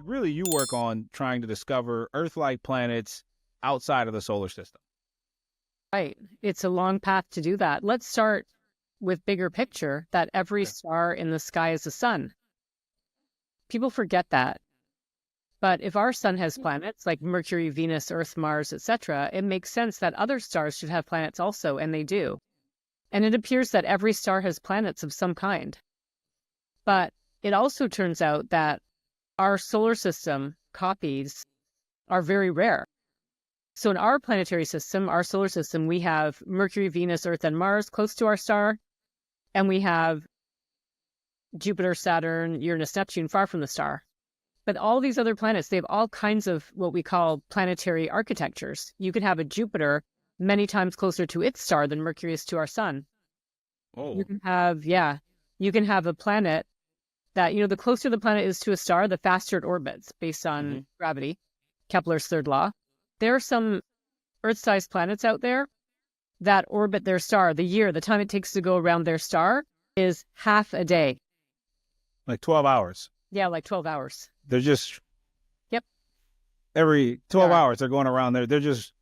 really you work on trying to discover Earth-like planets outside of the solar system. Right. It's a long path to do that. Let's start with bigger picture that every Okay. star in the sky is a sun. People forget that. But if our sun has planets like Mercury, Venus, Earth, Mars, etc., it makes sense that other stars should have planets also, and they do. And it appears that every star has planets of some kind. But it also turns out that our solar system copies are very rare. So in our planetary system, our solar system, we have Mercury, Venus, Earth, and Mars close to our star. And we have Jupiter, Saturn, Uranus, Neptune far from the star. But all these other planets, they have all kinds of what we call planetary architectures. You could have a Jupiter many times closer to its star than Mercury is to our sun. Oh, You can have, you can have a planet that, the closer the planet is to a star, the faster it orbits based on gravity, Kepler's third law. There are some Earth-sized planets out there that orbit their star. The time it takes to go around their star is half a day. like 12 hours. Yeah, like 12 hours. They're just Yep. every 12 Yeah. hours they're going around there. They're just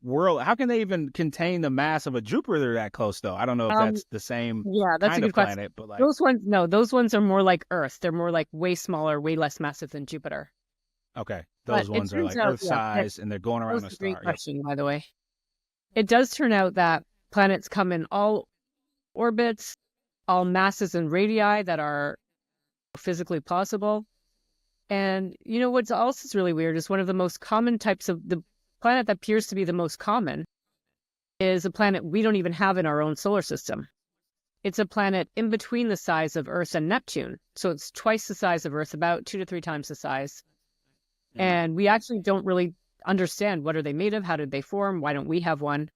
whirl. How can they even contain the mass of a Jupiter that close though? I don't know if that's the same Yeah, that's a kind good of question. planet, but like Those ones are more like Earth. They're more like way smaller, way less massive than Jupiter. okay, But those it ones are turns like out, Earth size and they're going that around was a a great star. Yep. question, by the way. It does turn out that planets come in all orbits, all masses and radii that are physically possible. And what's also really weird is one of the most common types of the planet that appears to be the most common is a planet we don't even have in our own solar system. It's a planet in between the size of Earth and Neptune. So it's twice the size of Earth, about 2 to 3 times the size. And we actually don't really understand what are they made of, how did they form, why don't we have one?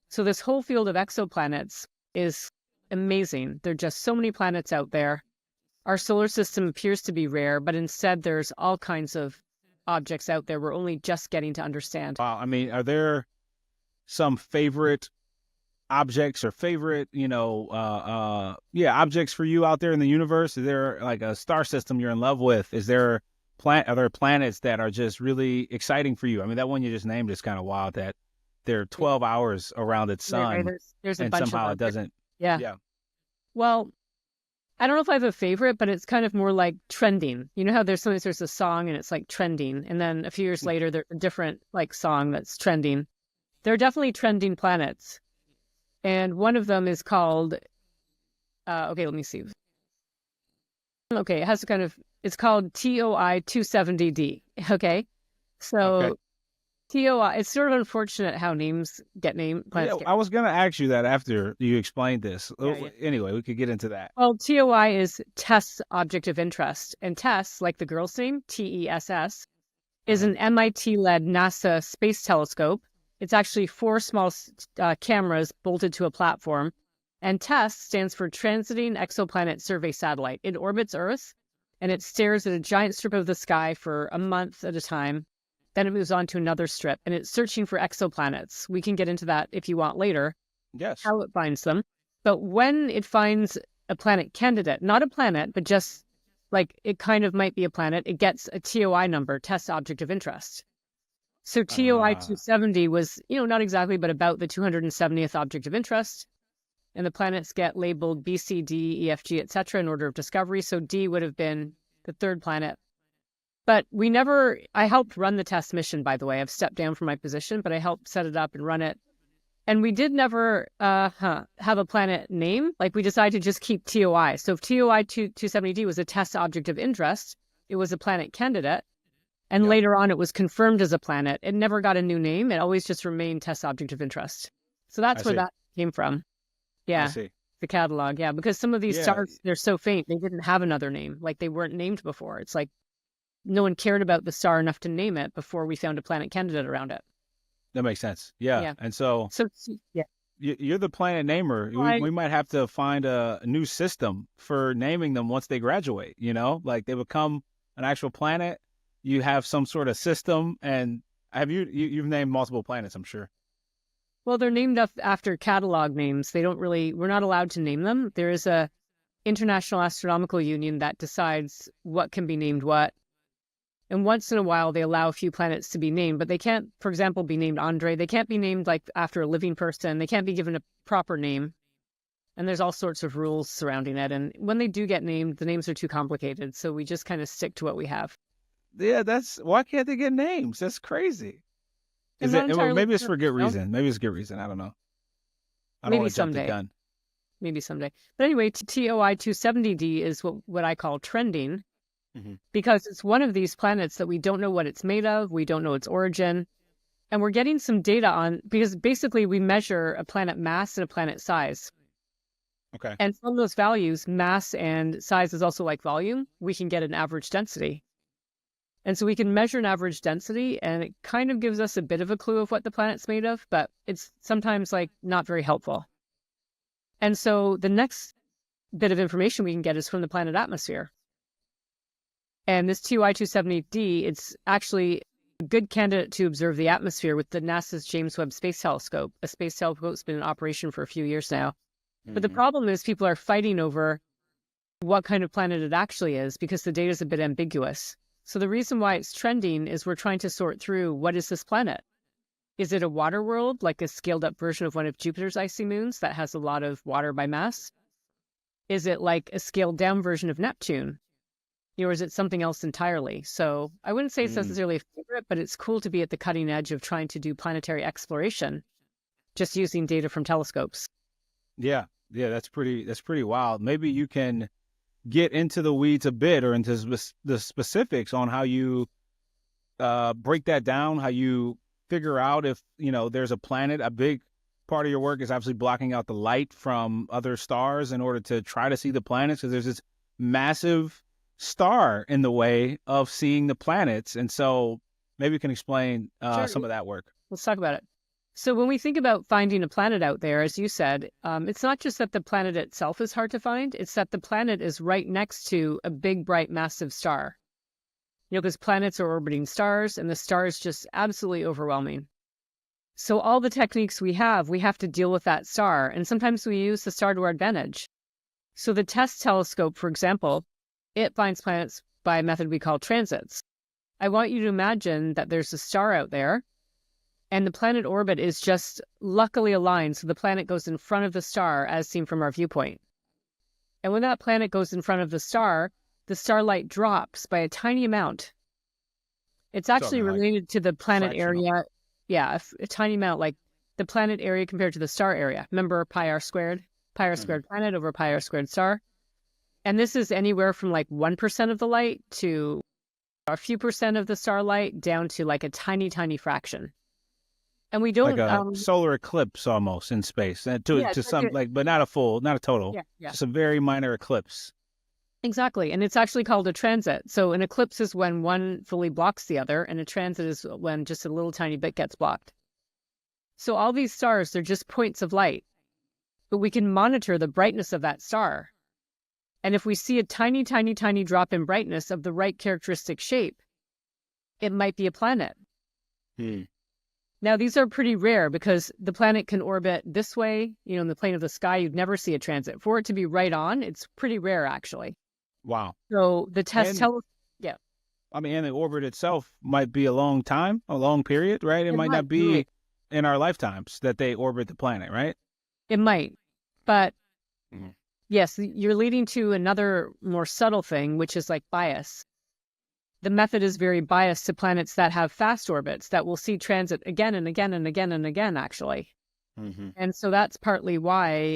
So this whole field of exoplanets is amazing. There are just so many planets out there. Our solar system appears to be rare, but instead there's all kinds of objects out there we're only just getting to understand. Wow. I mean, are there some favorite objects or favorite, objects for you out there in the universe? Is there like a star system you're in love with? Are there planets that are just really exciting for you? I mean, that one you just named is kind of wild that they're 12 hours around its Right, sun there's a and bunch somehow of it them. doesn't. Yeah. Yeah. Well, I don't know if I have a favorite, but it's kind of more like trending. You know how there's a song and it's like trending, and then a few years later there's a different like song that's trending. There are definitely trending planets, and one of them is called. Okay, let me see. Okay, it's called TOI 270D. Okay, so Okay. TOI. It's sort of unfortunate how names get named. Yeah, I was gonna ask you that after you explained this. Yeah. Anyway, we could get into that. Well, TOI is TESS object of interest. And TESS, like the girl's name, TESS, is an MIT-led NASA space telescope. It's actually 4 small cameras bolted to a platform. And TESS stands for Transiting Exoplanet Survey Satellite. It orbits Earth, and it stares at a giant strip of the sky for a month at a time. Then it moves on to another strip, and it's searching for exoplanets. We can get into that if you want later. Yes. How it finds them. But when it finds a planet candidate, not a planet, but just like it kind of might be a planet, it gets a TOI number, test object of interest. So TOI 270 was, not exactly, but about the 270th object of interest. And the planets get labeled B, C, D, E, F, G, etc. in order of discovery. So D would have been the third planet. But I helped run the test mission, by the way. I've stepped down from my position, but I helped set it up and run it. And we did never have a planet name. Like we decided to just keep TOI. So if TOI 270D was a test object of interest, it was a planet candidate. And later on, it was confirmed as a planet. It never got a new name. It always just remained test object of interest. So that's where that came from. Yeah. I see. The catalog. Yeah. Because some of these stars, they're so faint. They didn't have another name. Like they weren't named before. It's like no one cared about the star enough to name it before we found a planet candidate around it. That makes sense. Yeah. And so yeah, you're the planet namer. We might have to find a new system for naming them once they graduate, like they become an actual planet. You have some sort of system, and you've named multiple planets, I'm sure. Well, they're named after catalog names. We're not allowed to name them. There is a International Astronomical Union that decides what can be named what. And once in a while, they allow a few planets to be named, but they can't, for example, be named Andre. They can't be named like after a living person. They can't be given a proper name. And there's all sorts of rules surrounding it. And when they do get named, the names are too complicated. So we just kind of stick to what we have. Yeah, why can't they get names? That's crazy. Is it? Well, maybe it's for good reason. Maybe it's good reason. I don't know. I don't want to jump the gun. Maybe someday. But anyway, TOI 270d is what I call trending, because it's one of these planets that we don't know what it's made of. We don't know its origin. And we're getting some data on, because basically we measure a planet mass and a planet size. Okay. And from those values, mass and size is also like volume, we can get an average density. And so we can measure an average density, and it kind of gives us a bit of a clue of what the planet's made of, but it's sometimes like not very helpful. And so the next bit of information we can get is from the planet atmosphere. And this TOI 270d, it's actually a good candidate to observe the atmosphere with the NASA's James Webb Space Telescope. A space telescope's been in operation for a few years now. But the problem is people are fighting over what kind of planet it actually is, because the data is a bit ambiguous. So the reason why it's trending is we're trying to sort through, what is this planet? Is it a water world, like a scaled up version of one of Jupiter's icy moons that has a lot of water by mass? Is it like a scaled down version of Neptune? Or is it something else entirely? So I wouldn't say it's necessarily a favorite, but it's cool to be at the cutting edge of trying to do planetary exploration, just using data from telescopes. Yeah, that's pretty wild. Maybe you can get into the weeds a bit, or into the specifics on how you break that down, how you figure out if, there's a planet. A big part of your work is obviously blocking out the light from other stars in order to try to see the planets, because there's this massive star in the way of seeing the planets. And so maybe you can explain some of that work. Let's talk about it. So when we think about finding a planet out there, as you said, it's not just that the planet itself is hard to find. It's that the planet is right next to a big, bright, massive star. Because planets are orbiting stars, and the star is just absolutely overwhelming. So all the techniques we have to deal with that star. And sometimes we use the star to our advantage. So the TESS telescope, for example, it finds planets by a method we call transits. I want you to imagine that there's a star out there, and the planet orbit is just luckily aligned, so the planet goes in front of the star as seen from our viewpoint. And when that planet goes in front of the starlight drops by a tiny amount. It's actually related to the planet area. Yeah, a tiny amount, like the planet area compared to the star area. Remember pi r squared? Pi r squared planet over pi r squared star. And this is anywhere from like 1% of the light to a few percent of the starlight down to like a tiny, tiny fraction. And we don't like a solar eclipse almost in space, and to some but not a total, just a very minor eclipse. Exactly, and it's actually called a transit. So an eclipse is when one fully blocks the other, and a transit is when just a little tiny bit gets blocked. So all these stars, they're just points of light, but we can monitor the brightness of that star. And if we see a tiny, tiny, tiny drop in brightness of the right characteristic shape, it might be a planet. Now, these are pretty rare because the planet can orbit this way, in the plane of the sky. You'd never see a transit. For it to be right on, it's pretty rare, actually. Wow. So the TESS telescope, I mean, and the orbit itself might be a long period, right? It might not be in our lifetimes that they orbit the planet, right? It might. But yes, you're leading to another more subtle thing, which is like bias. The method is very biased to planets that have fast orbits that will see transit again and again and again and again, actually. And so that's partly why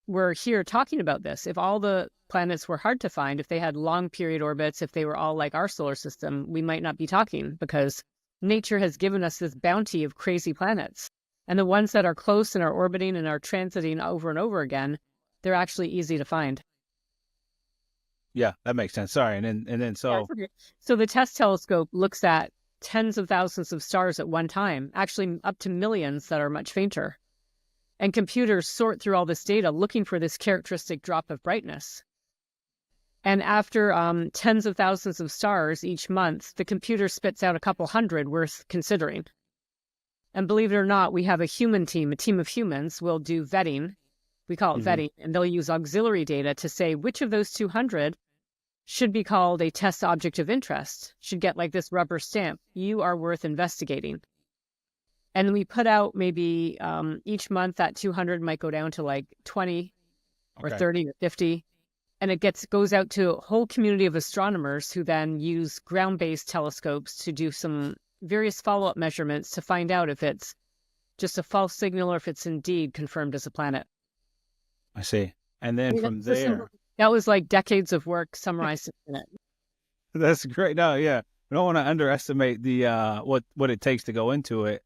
we're here talking about this. If all the planets were hard to find, if they had long period orbits, if they were all like our solar system, we might not be talking, because nature has given us this bounty of crazy planets. And the ones that are close and are orbiting and are transiting over and over again, they're actually easy to find. Yeah, that makes sense. Sorry. And then so... Yeah, so the TESS telescope looks at tens of thousands of stars at one time, actually up to millions that are much fainter. And computers sort through all this data looking for this characteristic drop of brightness. And after tens of thousands of stars each month, the computer spits out a couple hundred worth considering. And believe it or not, we have a team of humans will do vetting. We call it vetting, and they'll use auxiliary data to say which of those 200 should be called a test object of interest, should get like this rubber stamp. You are worth investigating. And we put out maybe each month that 200 might go down to like 20 or 30 or 50. And it goes out to a whole community of astronomers who then use ground-based telescopes to do some various follow-up measurements to find out if it's just a false signal or if it's indeed confirmed as a planet. I see. And then from there, that was like decades of work summarized in it. That's great. No, yeah, we don't want to underestimate the what it takes to go into it.